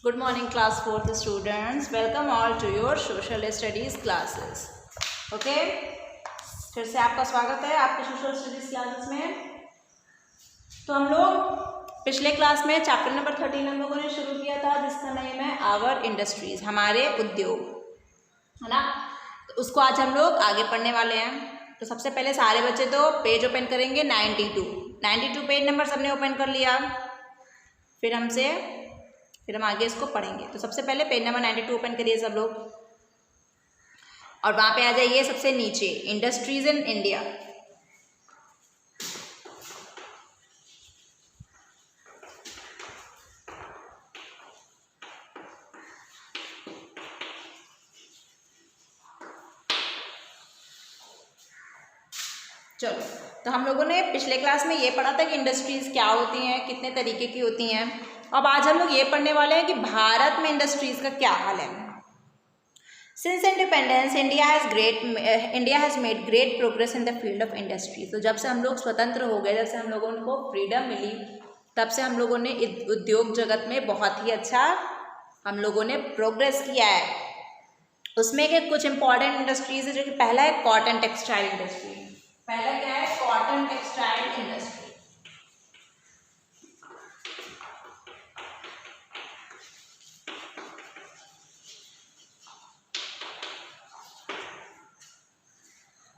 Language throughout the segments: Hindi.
Good morning, class 4th students. Welcome all to your social studies classes. Okay, फिर से आपका स्वागत है आपके सोशल स्टडीज क्लासेस में। तो हम लोग पिछले क्लास में चैप्टर नंबर 13 हम लोगों ने शुरू किया था, जिसका नेम है आवर इंडस्ट्रीज, हमारे उद्योग, है ना। तो उसको आज हम लोग आगे पढ़ने वाले हैं। तो सबसे पहले सारे बच्चे तो पेज ओपन करेंगे 92 पेज नंबर सबने ओपन कर लिया। फिर हम आगे इसको पढ़ेंगे। तो सबसे पहले पेज नंबर 92 ओपन करिए सब लोग, और वहाँ पे आ जाइए सबसे नीचे, इंडस्ट्रीज इन इंडिया। चलो, तो हम लोगों ने पिछले क्लास में ये पढ़ा था कि इंडस्ट्रीज क्या होती हैं, कितने तरीके की होती हैं। अब आज हम लोग ये पढ़ने वाले हैं कि भारत में इंडस्ट्रीज का क्या हाल है। Since independence India has made great progress in the field of industry. तो जब से हम लोग स्वतंत्र हो गए, जब से हम लोगों को फ्रीडम मिली, तब से हम लोगों ने उद्योग जगत में बहुत ही अच्छा हम लोगों ने प्रोग्रेस किया है। उसमें के कुछ इंपॉर्टेंट इंडस्ट्रीज है, जो कि पहला है कॉटन टेक्सटाइल इंडस्ट्री। पहला क्या है? Cotton textile industry.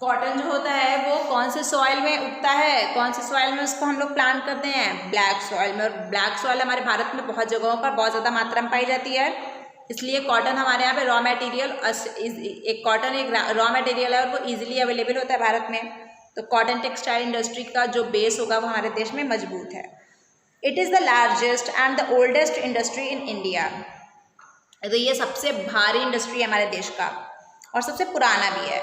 कॉटन जो होता है वो कौन से सॉइल में उगता है, कौन से सॉइल में उसको हम लोग प्लांट करते हैं? ब्लैक सॉइल में। और ब्लैक सॉइल हमारे भारत में बहुत जगहों पर बहुत ज़्यादा मात्रा में पाई जाती है, इसलिए कॉटन हमारे यहाँ पे रॉ मटेरियल, एक रॉ मटेरियल है और वो इजीली अवेलेबल होता है भारत में। तो कॉटन टेक्सटाइल इंडस्ट्री का जो बेस होगा वो हमारे देश में मजबूत है। It is the largest and the oldest industry in India. तो ये सबसे भारी इंडस्ट्री है हमारे देश का और सबसे पुराना भी है।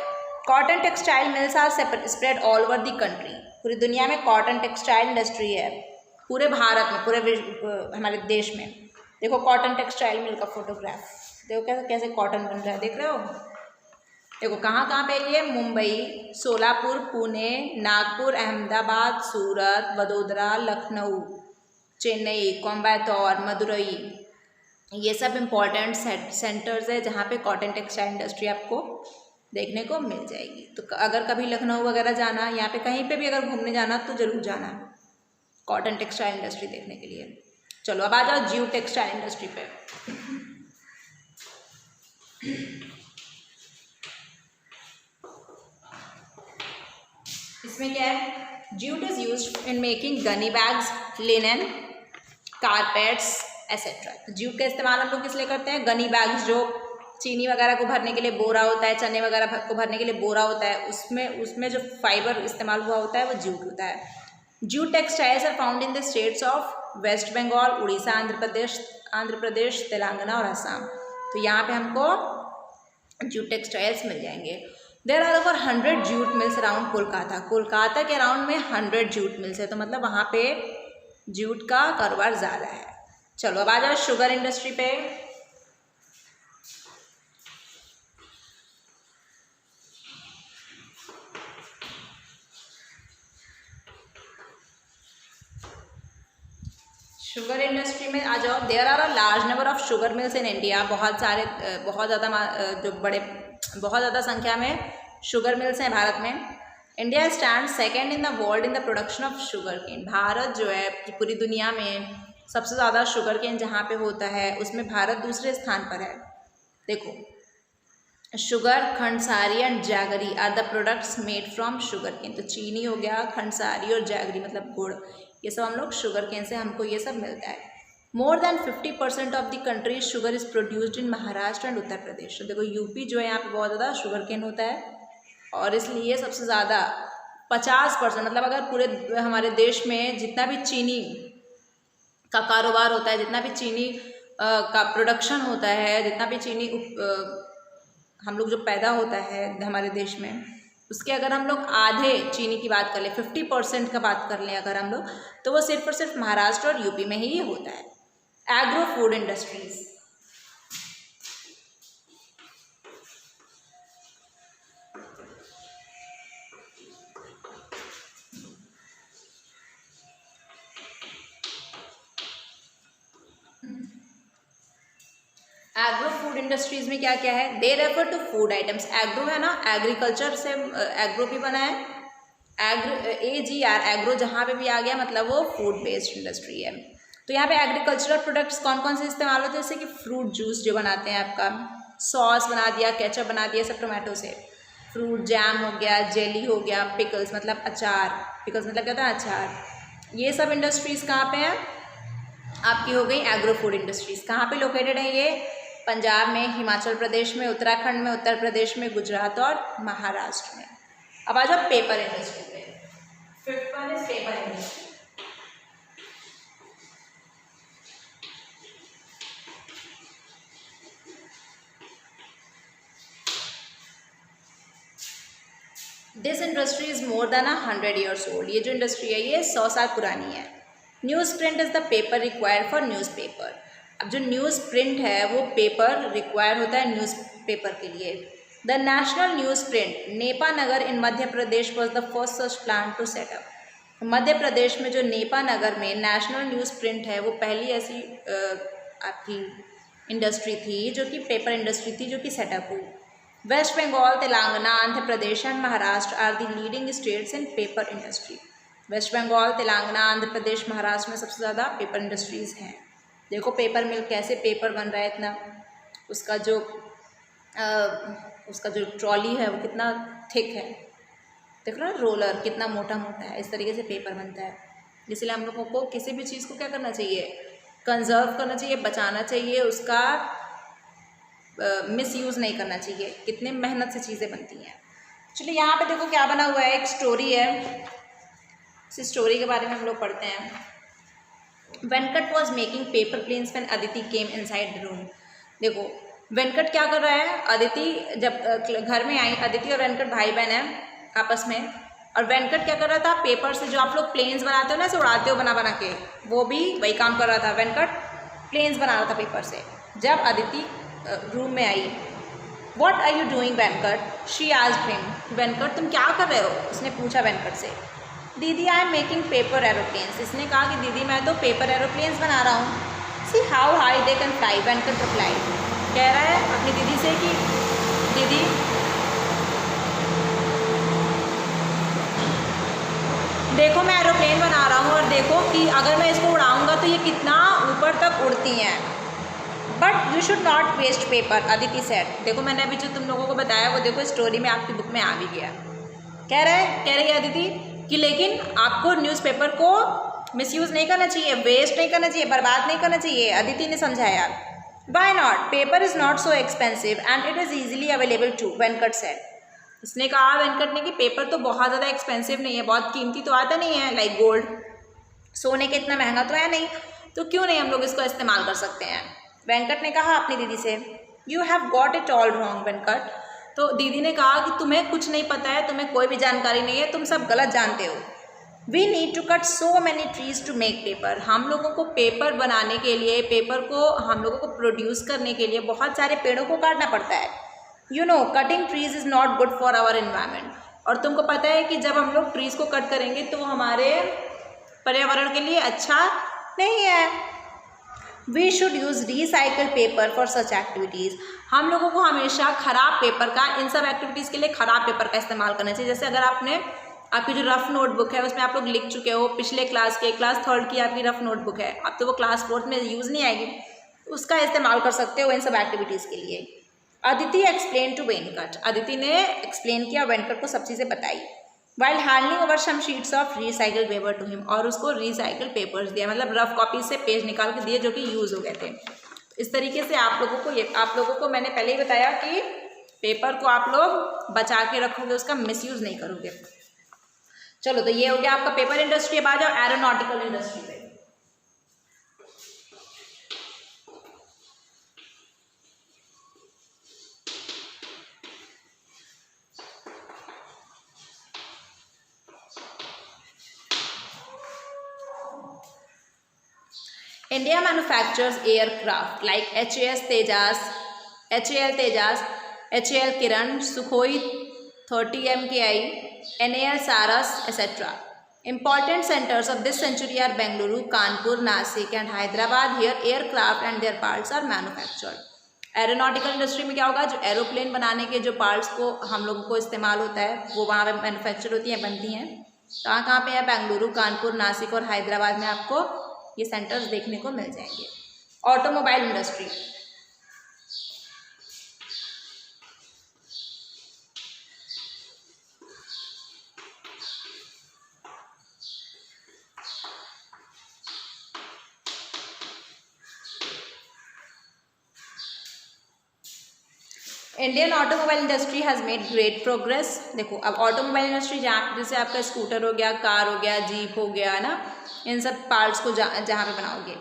Cotton textile mills are spread all over the country. पूरी दुनिया में कॉटन टेक्सटाइल इंडस्ट्री है, पूरे भारत में, पूरे हमारे देश में। देखो कॉटन टेक्सटाइल मिल का फोटोग्राफ, देखो कैसे कॉटन बन रहा है, देख रहे हो? देखो कहाँ पे ये? मुंबई, सोलापुर, पुणे, नागपुर, अहमदाबाद, सूरत, वडोदरा, लखनऊ, चेन्नई, कोयम्बटूर, मदुरई, ये सब इम्पॉर्टेंट सेंटर्स है जहाँ पे कॉटन टेक्सटाइल इंडस्ट्री आपको देखने को मिल जाएगी। तो अगर कभी लखनऊ वगैरह जाना, यहाँ पे कहीं पे भी अगर घूमने जाना तो ज़रूर जाना कॉटन टेक्सटाइल इंडस्ट्री देखने के लिए। चलो अब आ जाओ जूट टेक्सटाइल इंडस्ट्री पे। इसमें क्या है? Jute is used in making Ghani bags, linen, carpets etcetera. तो जूट का इस्तेमाल हम लोग किस लिए करते हैं? गनी बैग्स, जो चीनी वगैरह को भरने के लिए बोरा होता है, चने वगैरह को भरने के लिए बोरा होता है, उसमें जो फाइबर इस्तेमाल हुआ होता है वो जूट होता है। Jute textiles are found in the states of West Bengal, Orissa, Andhra Pradesh, Telangana और असम। तो यहाँ पे हमको जूट टेक्सटाइल्स मिल जाएंगे। There are over 100 jute mills around Kolkata के अराउंड में 100 जूट मिल्स है। तो मतलब वहाँ पे जूट का कारोबार ज़्यादा है। चलो अब आ जाओ शुगर इंडस्ट्री पे। शुगर इंडस्ट्री में आ जाओ। There are a large number of sugar mills in India. बहुत ज़्यादा संख्या में शुगर मिल्स हैं भारत में। India stand second in the world in the production of sugar cane. Bharat जो है पूरी दुनिया में सबसे ज़्यादा शुगर केन जहाँ पे होता है उसमें भारत दूसरे स्थान पर है। देखो, sugar, khandsari and jaggery are the products made from sugarcane. तो चीनी हो गया, खंडसारी और जैगरी मतलब गुड़, ये सब हम लोग शुगर केन से हमको ये सब मिलता है। More than 50% of the country sugar is produced in Maharashtra and Uttar Pradesh. तो देखो यूपी जो है यहाँ पे बहुत ज़्यादा शुगर केन होता है और इसलिए सबसे ज़्यादा 50%, मतलब अगर पूरे हमारे देश में जितना भी चीनी का कारोबार होता है, जितना भी चीनी का प्रोडक्शन होता है, जितना भी चीनी हम लोग जो पैदा होता है हमारे देश में, उसके अगर हम लोग आधे चीनी की बात कर लें, 50% का बात कर लें अगर हम लोग, तो वो सिर्फ और सिर्फ महाराष्ट्र और यूपी में ही होता है। Agro food industries. Agro food industries में क्या क्या है? They refer to food items. Agro है ना, एग्रीकल्चर से एग्रो भी बना है, AGR एग्रो जहाँ पे भी आ गया मतलब वो फूड बेस्ड इंडस्ट्री है। तो यहाँ पे एग्रीकल्चरल प्रोडक्ट्स कौन कौन से इस्तेमाल होते हैं? जैसे कि फ्रूट जूस जो बनाते हैं, आपका सॉस बना दिया, केचप बना दिया सब टोमेटो से, फ्रूट जैम हो गया, जेली हो गया, पिकल्स मतलब अचार, पिकल्स मतलब क्या होता है? अचार। ये सब इंडस्ट्रीज़ कहाँ पे हैं? आपकी हो गई एग्रो फूड इंडस्ट्रीज़। कहाँ पे लोकेटेड है ये? पंजाब में, हिमाचल प्रदेश में, उत्तराखंड में, उत्तर प्रदेश में, गुजरात और महाराष्ट्र में। अब आ जाओ पेपर इंडस्ट्री पे। Fifth one is paper industry. This industry is more than 100 years old. ये जो इंडस्ट्री है ये 100 साल पुरानी है। News print is the paper required for news paper. अब जो न्यूज़ प्रिंट है वो पेपर रिक्वायर होता है न्यूज़ पेपर के लिए। The national newsprint Nepanagar in Madhya Pradesh was the first such plant to set up. Madhya Pradesh में जो नेपानगर में नेशनल न्यूज़ प्रिंट है वो पहली ऐसी आपकी इंडस्ट्री थी जो कि पेपर इंडस्ट्री थी जो कि सेटअप हुई। West Bengal, Telangana, Andhra Pradesh and Maharashtra are the leading states in paper industry. West Bengal, Telangana, Andhra Pradesh, Maharashtra में सबसे ज़्यादा पेपर इंडस्ट्रीज़ हैं। देखो पेपर मिल कैसे पेपर बन रहा है, इतना उसका जो ट्रॉली है वो कितना थिक है, देख रहे हो, रोलर कितना मोटा मोटा है। इस तरीके से पेपर बनता है। इसलिए हम लोगों को किसी भी चीज़ को क्या करना चाहिए? कंजर्व करना चाहिए, बचाना चाहिए, उसका मिसयूज़ नहीं करना चाहिए। कितने मेहनत से चीज़ें बनती हैं। चलिए यहाँ पे देखो क्या बना हुआ है, एक स्टोरी है। इस स्टोरी के बारे में हम लोग पढ़ते हैं। Venkat was making paper planes when Aditi came inside the room. देखो वेंकट क्या कर रहा है? अदिति जब घर में आई, अदिति और वेंकट भाई बहन हैं आपस में, और वेंकट क्या कर रहा था? पेपर से जो आप लोग प्लेन्स बनाते हो ना, ऐसे उड़ाते हो बना बना के, वो भी वही काम कर रहा था। वेंकट प्लेन्स बना रहा था पेपर से। जब अदिति रूम में आई, what are you doing Venkat? She asked him. Venkat तुम क्या कर रहे हो? उसने पूछा वेंकट से। दीदी I am making paper aeroplanes. इसने कहा कि दीदी मैं तो पेपर एरोप्लेन्स बना रहा हूँ। See how high they can fly. Venkat reply, कह रहा है अपनी दीदी से कि दीदी देखो मैं एरोप्लेन बना रहा हूँ और देखो कि अगर मैं इसको उड़ाऊँगा तो ये कितना ऊपर तक उड़ती हैं। But you should not waste paper, Aditi said. देखो मैंने अभी जो तुम लोगों को बताया वो देखो स्टोरी में आपकी बुक में आ भी गया। कह रही है अदिति कि लेकिन आपको न्यूज़पेपर को मिसयूज़ नहीं करना चाहिए, वेस्ट नहीं करना चाहिए, बर्बाद नहीं करना चाहिए। अदिति ने समझाया। Why not? Paper is not so expensive and it is easily available too, Venkat said. इसने कहा वेंकट ने कि पेपर तो बहुत ज़्यादा एक्सपेंसिव नहीं है, बहुत कीमती तो आता नहीं है, लाइक गोल्ड, सोने के इतना महंगा तो है नहीं, तो क्यों नहीं हम लोग इसको इस्तेमाल कर सकते हैं। वेंकट ने कहा अपनी दीदी से, you have got it all wrong Venkat. तो दीदी ने कहा कि तुम्हें कुछ नहीं पता है, तुम्हें कोई भी जानकारी नहीं है, तुम सब गलत जानते हो। We need to cut so many trees to make paper. हम लोगों को पेपर बनाने के लिए, पेपर को हम लोगों को प्रोड्यूस करने के लिए बहुत सारे पेड़ों को काटना पड़ता है। You know cutting trees is not good for our environment. और तुमको पता है कि जब हम लोग ट्रीज़ को कट करेंगे तो हमारे पर्यावरण के लिए अच्छा नहीं है। We should use recycle paper for such activities. हम लोगों को हमेशा ख़राब पेपर का, इन सब एक्टिविटीज़ के लिए ख़राब पेपर का इस्तेमाल करना चाहिए। जैसे अगर आपने आपकी जो रफ नोटबुक है उसमें आप लोग लिख चुके हो पिछले क्लास के, क्लास 3rd की आपकी रफ नोटबुक है, अब तो वो क्लास 4th में यूज़ नहीं आएगी, उसका इस्तेमाल कर सकते हो इन सब एक्टिविटीज़ के लिए। Aditi explain to Venkat. अदिति ने एक्सप्लेन किया, वेंकट को सब चीज़ें बताई। While handling over some sheets of recycle paper to him. और उसको रिसाइकल पेपर्स दिया, मतलब रफ कॉपी से पेज निकाल के दिए जो कि यूज़ हो गए थे। इस तरीके से आप लोगों को मैंने पहले ही बताया कि पेपर को आप लोग बचा के रखोगे, उसका मिसयूज़ नहीं करोगे। चलो तो ये हो गया आपका पेपर इंडस्ट्री। अब आ जाओ एरोनॉटिकल इंडस्ट्री पे। India manufactures aircraft like HAL Tejas, HAL Kiran, Sukhoi 30 MKI, NAL Saras, etc. Important centers of this century are Bengaluru, Kanpur, Nasik and Hyderabad. Here aircraft and their parts are manufactured. Aeronautical industry में क्या होगा, जो एरोप्लेन बनाने के जो पार्ट्स को हम लोगों को इस्तेमाल होता है वो वहाँ पे मैन्युफैक्चर होती हैं, बनती हैं। कहाँ कहाँ पे है, बेंगलुरु, कानपुर, नासिक और हैदराबाद में आपको ये सेंटर्स देखने को मिल जाएंगे। Automobile industry, Indian automobile industry has made great progress. देखो अब ऑटोमोबाइल इंडस्ट्री जहाँ जैसे आपका स्कूटर हो गया, कार हो गया, जीप हो गया ना, इन सब पार्ट्स को जहाँ पे बनाओगे,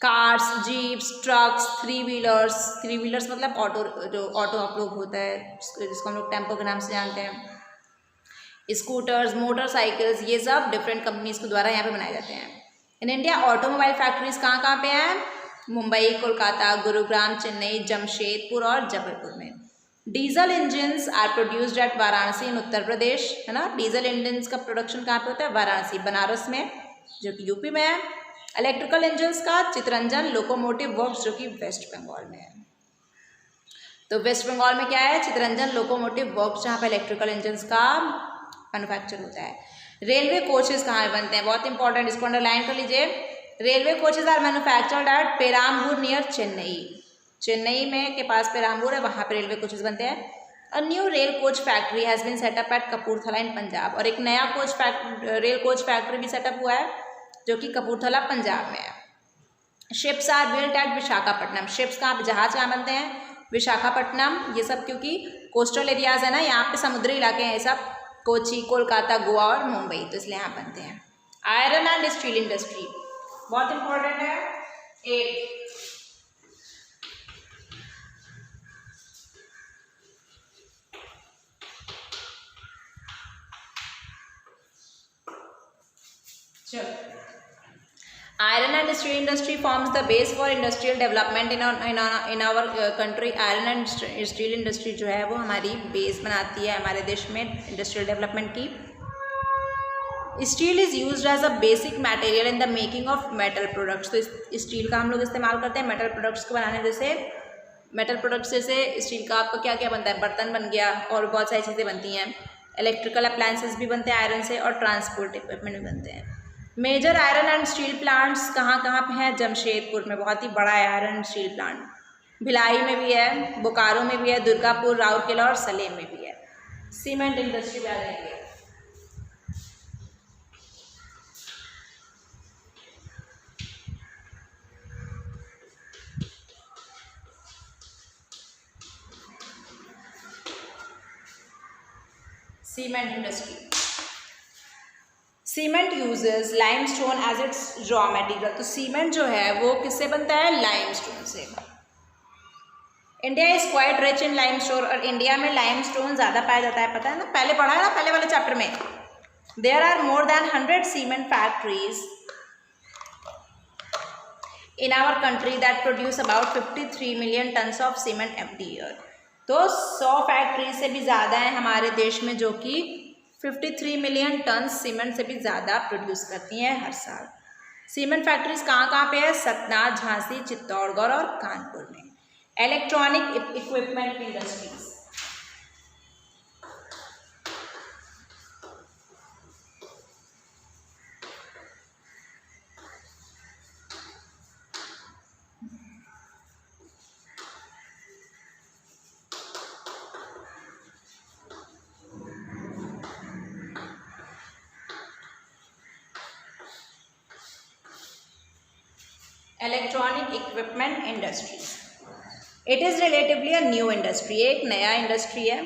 cars, jeeps, trucks, three wheelers मतलब ऑटो, जो ऑटो आप लोग होता है जिसको हम लोग टेम्पो के नाम से जानते हैं, स्कूटर्स, मोटरसाइकिल्स, ये सब डिफरेंट कंपनीज के द्वारा यहाँ पे बनाए जाते हैं। इन इंडिया ऑटोमोबाइल फैक्ट्रीज कहाँ कहाँ पे हैं, मुंबई, कोलकाता, गुरुग्राम, चेन्नई, जमशेदपुर और जबलपुर में। Diesel engines are produced at Varanasi in Uttar Pradesh, है ना। डीजल इंजन्स का प्रोडक्शन कहाँ पे होता है, वाराणसी, बनारस में, जो कि यूपी में है। इलेक्ट्रिकल इंजन्स का चितरंजन लोकोमोटिव वर्क्स, जो कि वेस्ट बंगाल में है। तो वेस्ट बंगाल में क्या है, चितरंजन लोकोमोटिव वर्क्स, जहाँ पे इलेक्ट्रिकल इंजन्स का मैन्युफैक्चर होता है। रेलवे कोचेस कहाँ बनते हैं, बहुत इंपॉर्टेंट, इसको अंडरलाइन कर लीजिए। Railway coaches are manufactured at Perambur near Chennai, Chennai में के पास पेराम्बूर है, वहाँ पे रेलवे कोचेज बनते हैं। A new rail coach factory has been set up at Kapurthala in Punjab, और एक नया रेल कोच फैक्ट्री भी सेटअप हुआ है जो कि कपूरथला पंजाब में है। Ships are built at Visakhapatnam, ships कहाँ पे, जहाज कहाँ बनते हैं, विशाखापट्टनम। ये सब क्योंकि कोस्टल एरियाज है ना, यहाँ पे समुद्री इलाके हैं, ये सब कोची, कोलकाता, गोवा और मुंबई, तो इसलिए यहाँ बनते हैं। आयरन एंड स्टील इंडस्ट्री बहुत इंपॉर्टेंट है। 8 iron and steel industry forms the base for industrial development in our country. Iron and steel industry जो है वो हमारी बेस बनाती है हमारे देश में इंडस्ट्रियल डेवलपमेंट की। Steel is used as a basic material in the making of metal products, तो स्टील का हम लोग इस्तेमाल करते हैं मेटल प्रोडक्ट्स को बनाने, जैसे मेटल प्रोडक्ट्स जैसे स्टील का आपका क्या क्या बनता है, बर्तन बन गया और बहुत सारी चीज़ें बनती हैं। इलेक्ट्रिकल अप्लायंसेस भी बनते हैं आयरन से, और ट्रांसपोर्ट इक्विपमेंट भी बनते हैं। Major iron and steel plants कहाँ कहाँ पे हैं, जमशेदपुर में बहुत ही बड़ा है iron and steel plant, Bhilai में भी है, बोकारो में भी है, दुर्गापुर, राउरकेला और सलेम में भी है। सीमेंट इंडस्ट्री भी आ जाएंगे। Cement industry, cement uses limestone as its raw material, तो सीमेंट जो है वो किससे बनता है, लाइमस्टोन से। India is quite rich in limestone, और इंडिया में लाइमस्टोन ज़्यादा पाया जाता है, पता है ना, पहले पढ़ा है ना पहले वाले चैप्टर में। There are more than 100 cement factories in our country that produce about 53 million tons of cement every year, तो 100 फैक्ट्री से भी ज़्यादा है हमारे देश में जो कि 53 मिलियन टन सीमेंट से भी ज़्यादा प्रोड्यूस करती हैं हर साल। सीमेंट फैक्ट्रीज कहाँ कहाँ पे है, सतना, झांसी, चित्तौड़गढ़ और कानपुर में। Electronic equipment industries, electronic equipment industries, it is relatively a new industry, एक नया इंडस्ट्री है।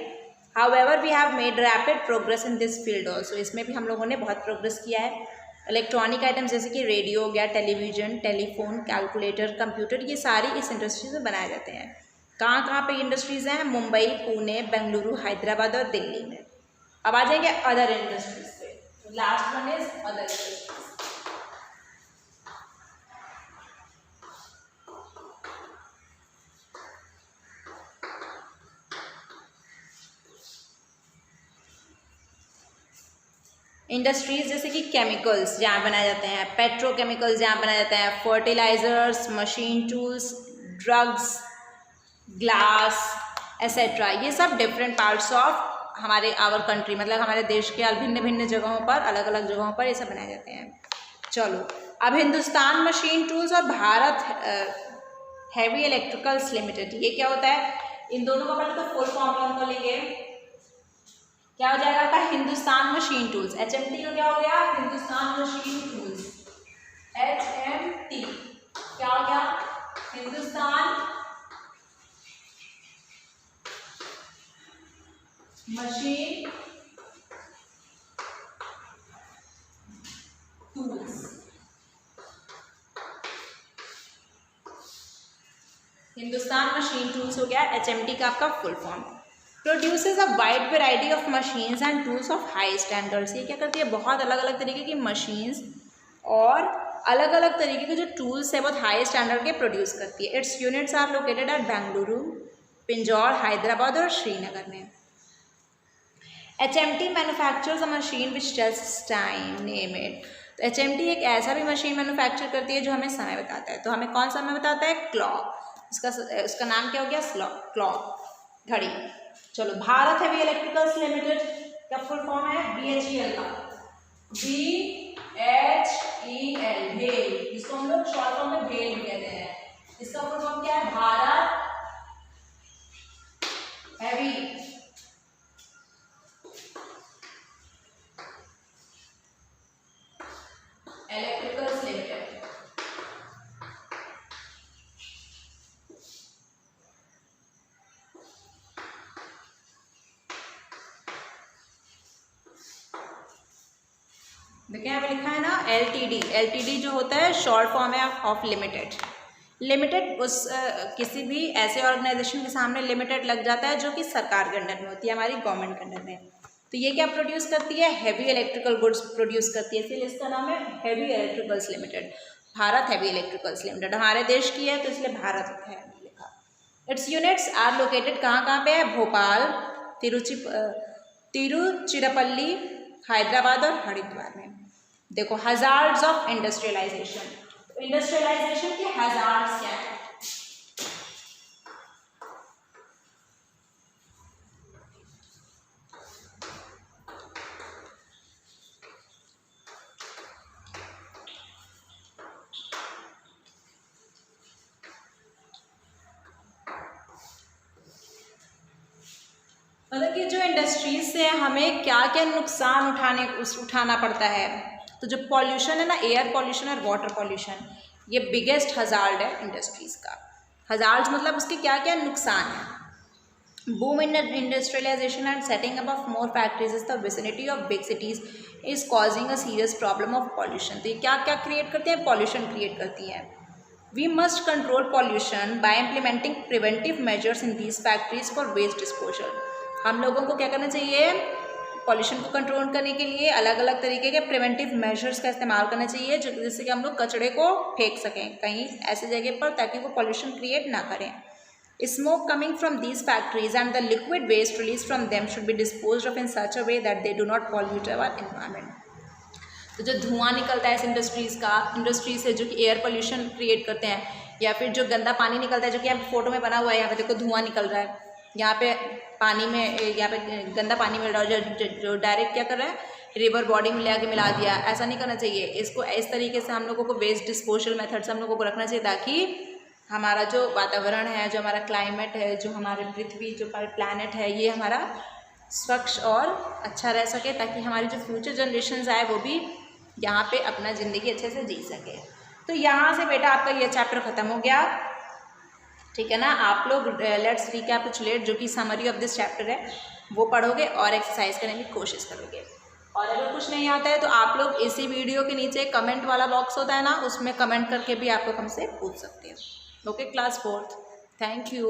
However we have made rapid progress in this field also, इसमें भी हम लोगों ने बहुत प्रोग्रेस किया है। इलेक्ट्रॉनिक आइटम्स जैसे कि रेडियो हो गया, टेलीविजन, टेलीफोन, कैलकुलेटर, कंप्यूटर, ये सारी इस इंडस्ट्री में बनाए जाते हैं। कहाँ कहाँ पे इंडस्ट्रीज़ हैं, मुंबई, पुणे, बेंगलुरु, हैदराबाद और दिल्ली में। अब आ जाएंगे अदर इंडस्ट्रीज पे, last one is other industries. Industries जैसे कि केमिकल्स जहाँ बनाए जाते हैं, पेट्रोकेमिकल्स जहाँ बनाए जाते हैं, fertilisers, machine tools, drugs, glass etcetera, ये सब डिफरेंट पार्ट्स ऑफ हमारे आवर कंट्री, मतलब हमारे देश के भिन्न भिन्न जगहों पर, अलग अलग जगहों पर ये सब बनाए जाते हैं। चलो अब हिंदुस्तान मशीन टूल्स और भारत हैवी इलेक्ट्रिकल्स लिमिटेड, ये क्या होता है? इन दोनों का पहले तो फुल फॉर्म हम लेंगे। क्या हो जाएगा आपका? Hindustan machine tools. HMT का क्या हो गया? हिंदुस्तान मशीन टूल्स, HMT क्या हो गया? Hindustan machine tools. Hindustan machine tools हो गया HMT का आपका full form. Produces a wide variety of machines and tools of high standards, ये क्या करती है? बहुत अलग अलग तरीके की मशीन्स और अलग अलग तरीके के जो टूल्स है बहुत हाई स्टैंडर्ड के प्रोड्यूस करती है। Its units are located at Bengaluru, Pinjore, Hyderabad और श्रीनगर में। HMT manufactures a machine which tells time, name it. तो HMT एक ऐसा भी मशीन मैन्युफैक्चर करती है जो हमें समय बताता है। तो हमें कौन सा समय बताता है? क्लॉक। उसका नाम क्या हो गया? क्लॉक, घड़ी। चलो भारत हैवी इलेक्ट्रिकल्स लिमिटेड का फुल फॉर्म है BHEL का, BHEL, भेल, इसको हम लोग शॉर्ट फॉर्म में भेल कहते हैं। इसका फुल फॉर्म क्या है? Bharat heavy electricals limited. देखिए यहाँ पे लिखा है ना LTD जो होता है शॉर्ट फॉर्म है ऑफ लिमिटेड उस किसी भी ऐसे ऑर्गेनाइजेशन के सामने लिमिटेड लग जाता है जो कि सरकार के अंडर में होती है, हमारी गवर्नमेंट के अंडर में। तो ये क्या प्रोड्यूस करती है? हैवी इलेक्ट्रिकल गुड्स प्रोड्यूस करती है, इसलिए इसका नाम है heavy electricals limited, Bharat heavy electricals limited. हमारे देश की है तो इसलिए भारत है लिखा। इट्स यूनिट्स आर लोकेटेड कहाँ पे है? भोपाल, तिरुचिरापल्ली, हैदराबाद और हरिद्वार में। देखो हजार्ड्स ऑफ इंडस्ट्रियलाइजेशन, इंडस्ट्रियलाइजेशन के हजार्ड्स क्या है? मतलब कि जो इंडस्ट्रीज से हमें क्या क्या नुकसान उठाना पड़ता है। तो जो पॉल्यूशन है ना, एयर पॉल्यूशन और वाटर पॉल्यूशन, ये बिगेस्ट हजार्ड है इंडस्ट्रीज़ का। हजार्ड्स मतलब उसके क्या क्या नुकसान है। Boom in industrialisation and setting up of more factories is the vicinity of big cities is causing a serious problem of pollution. तो ये क्या क्या क्रिएट करते हैं? पॉल्यूशन क्रिएट करती हैं। We must control pollution by implementing preventive measures in these factories for waste disposal. हम लोगों को क्या करना चाहिए? पॉल्यूशन को कंट्रोल करने के लिए अलग अलग तरीके के प्रिवेंटिव मेजर्स का इस्तेमाल करना चाहिए, जिससे कि हम लोग कचड़े को फेंक सकें कहीं ऐसे जगह पर ताकि वो पॉल्यूशन क्रिएट ना करें। Smoke coming from these factories and the liquid waste release from them should be disposed of in such a way that they do not pollute our environment. तो जो धुआं निकलता है इस इंडस्ट्री से जो कि एयर पोल्यूशन क्रिएट करते हैं, या फिर जो गंदा पानी निकलता है जो कि यहाँ फोटो में बना हुआ है, यहाँ पे देखो धुआं निकल रहा है, यहाँ पे पानी में, यहाँ पे गंदा पानी मिल रहा है जो डायरेक्ट क्या कर रहा है? रिवर बॉडी में ले आके मिला दिया। ऐसा नहीं करना चाहिए। इसको इस तरीके से हम लोगों को वेस्ट डिस्पोजल मेथड से हम लोगों को रखना चाहिए ताकि हमारा जो वातावरण है, जो हमारा क्लाइमेट है, जो हमारे पृथ्वी, जो प्लैनेट है, ये हमारा स्वच्छ और अच्छा रह सके, ताकि हमारी जो फ्यूचर जनरेशन्स आए वो भी यहाँ पे अपना ज़िंदगी अच्छे से जी सके। तो यहाँ से बेटा आपका ये चैप्टर ख़त्म हो गया, ठीक है ना। आप लोग लेट्स रिकैपिचुलेट, जो कि समरी ऑफ दिस चैप्टर है वो पढ़ोगे और एक्सरसाइज करने की कोशिश करोगे। और अगर कुछ नहीं आता है तो आप लोग इसी वीडियो के नीचे कमेंट वाला बॉक्स होता है ना, उसमें कमेंट करके भी आप लोग हमसे पूछ सकते हो। Okay class 4th, thank you.